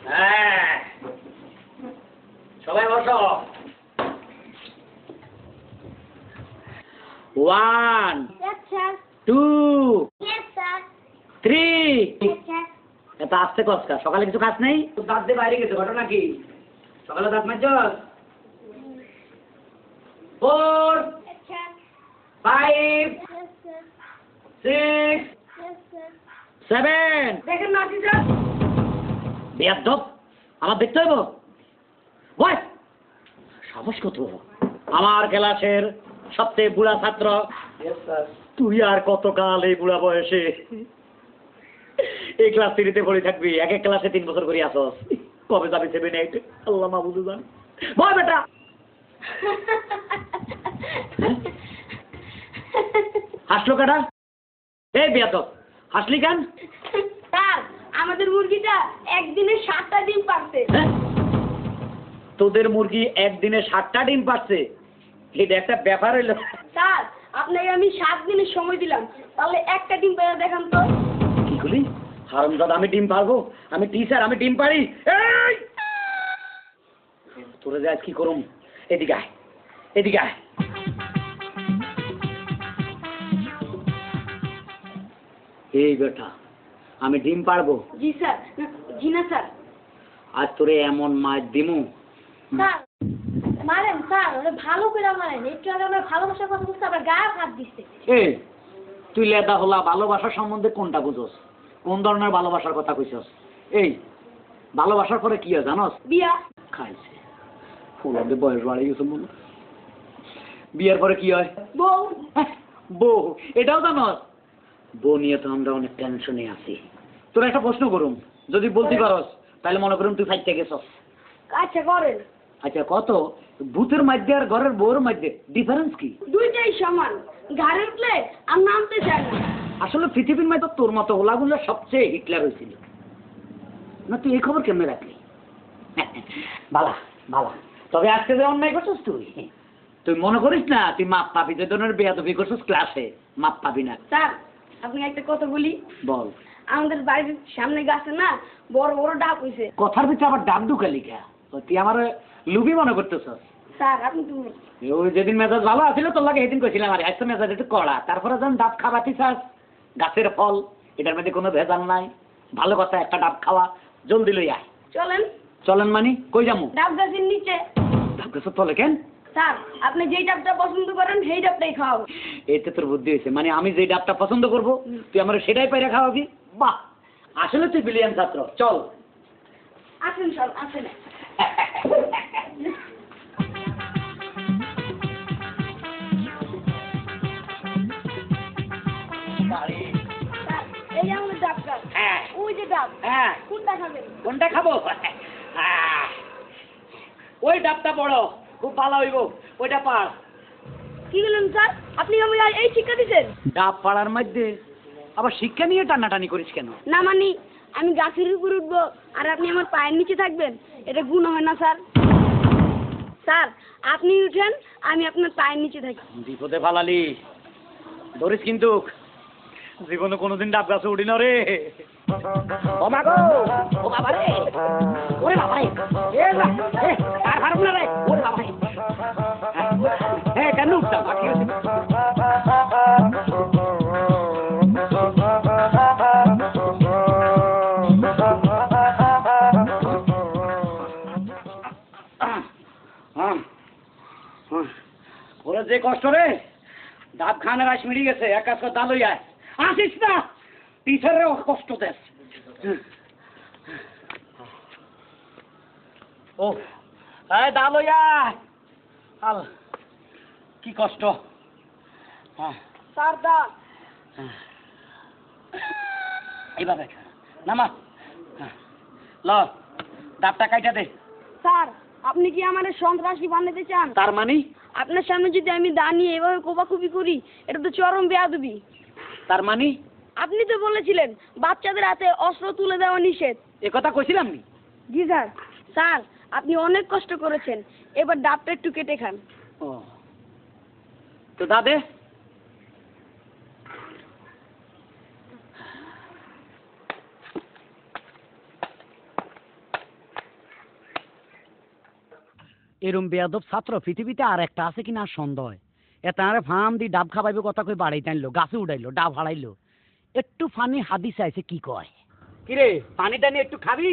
হ্যাঁ, সবাই বসো। 1 2 3 এত আসতে কষ্ট। সকালে কিছু কাজ নেই? দাঁত দিয়ে বাইরে গেছে, ঘটনা কি? সকালে দাঁত মাজছস? 4 5 6 7 দেখেন না টিচার, বেয়াদব, আমার দেখতে হইব? বয়, সাহস কত! আমার ক্লাসের সবচেয়ে বুড়া ছাত্র তুই, আর কতকাল এই বুড়া বয়সে এই ক্লাস 3-তে পড়ে থাকবি? এক এক ক্লাসে 3 বছর করে আসস, কবে যাবি 7 8? আল্লাহ মাহবুদু জান। বয় বেটা। হাসলো কাটা? এই বেয়াদব, হাসলি কেন? স্যার, আমাদের মুরগিটা একদিনে 7টা ডিম পারছে। তোদের মুরগি একদিনে 7টা ডিম পারছে? এটা একটা ব্যাপার হইলো? স্যার, আপনাকে আমি 7 দিনের সময় দিলাম, তাহলে একটা ডিম পেয়ে দেখান তো। কি বলি? হারামজাদা, আমি ডিম পারবো? আমি টিচার, আমি ডিম পারি? এই তোরে যে আজ কি করুম, এদিকে আয়, এদিকে আয়। এই বেটা, আমি ডিম পারবো? জি স্যার। জি না স্যার। আজ তোরে এমন মাছ দিমু। স্যার মারেন স্যার, ওরা ভালো করে মারেন। একটু আগে আমরা ভালোবাসার কথা বলতে আবার গায়ে হাত দিচ্ছে। এই তুই লেদা হলা ভালোবাসার সম্বন্ধে কোনটা বুঝোস? কোন ধরনের ভালোবাসার কথা কইছস? এই ভালোবাসার পরে কি হয় জানোস? বিয়া। খাইছে ফুলাদের বয়স বাড়ে গেছে মনে। বিয়ের পরে কি হয়? বউ। বউ, এটাও জানোস? বউ নিয়ে তো আমরা অনেক টেনশনে আছি। তোর একটা প্রশ্ন করুম, যদি বলতে পারস তাহলে মনে করুম তুই ফাইটে গেছস। আচ্ছা করেন। আচ্ছা কত, ভূতের মধ্যে আর ঘরের বউর মধ্যে ডিফারেন্স কি? দুইটাই সমান, ঘাড়ে উঠলে আর নামতে চায় না। আসলে পৃথিবীর মধ্যে তোর মতো ওলাগুলো সবচেয়ে হিটলার হয়েছিল না। তুই এই খবর কেমনে রাখলি? বালা বালা, তবে আজকে যে অন্যায় করছিস তুই, তুই মনে করিস না তুই মাপ পাবি? যে ধরনের বেয়াদবি করছিস ক্লাসে, মাপ পাবি না। স্যার, আপনি একটা কথা বলি। বল। আমাদের বাড়ির সামনে গাছে না বড় বড় ডাব হইছে। কথার ভিতরে আবার ডাব ঢুকালি কে? তুই আমার লুবি মনে করতেছস? স্যার আপনি তো ওই যেদিন মেজাজ ভালো আছিল তোর লাগে সেদিন কইছিলাম আরে আজকে মেজাজ একটু কড়া, তারপরে যখন ডাব খাওয়াতি চাস, গাছের ফল, এটার মধ্যে কোনো ভেজাল নাই, ভালো কথা, একটা ডাব খাওয়া, জলদি লই আয়। চলেন। চলেন মানে কই যামু? ডাব গাছের নিচে। ডাব গাছের তলে কেন? স্যার আপনি যেই ডাবটা পছন্দ করেন সেই ডাবটাই খাওয়াবো। এতে তোর বুদ্ধি হয়েছে, মানে আমি যে ডাবটা পছন্দ করব তুই আমার সেটাই পাইরা খাওয়াবি? বাহ, আসলে তুই ব্রিলিয়ান্ট ছাত্র। চল আসেন স্যার, আসেন। এই যে আমাদের ডাব গাছ। হ্যাঁ। ওই যে ডাব। হ্যাঁ। কোনটা খাবেন? কোনটা খাবো? ওই ডাবটা বড়, খুব ভালো হইব, ওইটা পার। কি বলেন স্যার? আপনি আমাকে এই শিক্ষা দিচ্ছেন? ডাব পাড়ার মধ্যে আবার শিক্ষা নিয়ে টানাটানি করিস কেন? না মানে আমি গাছের উপর উঠবো আর আপনি আমার পায়ের নিচে থাকবেন, এটা গুণ হয় না স্যার? স্যার আপনি উঠেন, আমি আপনার পায়ের নিচে থাকি। বিপদে ফালালি, ধরিস কিন্তু। জীবনে কোনোদিন ডাব গাছে উঠি না রে। ও মা গো, ও বাবা রে, ওরে বাবা রে, আর পারব না রে, ওরে বাবা রে। হ্যাঁ, কেন উঠতাম? ওরা যে কষ্ট রে, ডাব খানের আস মিড়ি গেছে। এক কাজ কর, দালই আয়। আসিস না, টিচারের কষ্ট দেস। ও দালই আয়। আল কি কষ্ট। স্যার দা এইভাবে নামা, ল ডাবটা কাইটা দে। স্যার আপনি কি আমার সন্ত্রাসী বানাতে চান? তার মানে? আপনার সামনে যদি আমি দাঁড়িয়ে এভাবে কোপাকুপি করি, এটা তো চরম বেয়াদবি। তার মানে? আপনি তো বলেছিলেন বাচ্চাদের হাতে অস্ত্র তুলে দেওয়া নিষেধ। এ কথা কইছিলাম নি? জি স্যার। স্যার আপনি অনেক কষ্ট করেছেন, এবার ডাবটা একটু কেটে খান। ও তো দাদে। এরম বেয়াদব ছাত্র পৃথিবীতে আর একটা আছে কিনা সন্দেহ। এতারে ফার্ম দি ডাব খাবাইবে কথা কই বাড়াইতে আনলো, গাছে উড়াইলো, ডাব হারাইলো। একটু ফানি হাদিস আইছে কি কয়? কিরে পানি টানি একটু খাবি?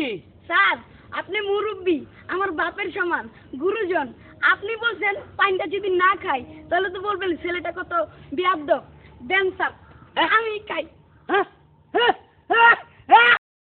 স্যার আপনি মুরব্বী, আমার বাপের সমান, গুরুজন। আপনি বলছেন পানিটা যদি না খাই তাহলে তো বলবেন ছেলেটা কত বেয়াদব। দেন স্যার, আমি খাই। হ্যাঁ হ্যাঁ হ্যাঁ হ্যাঁ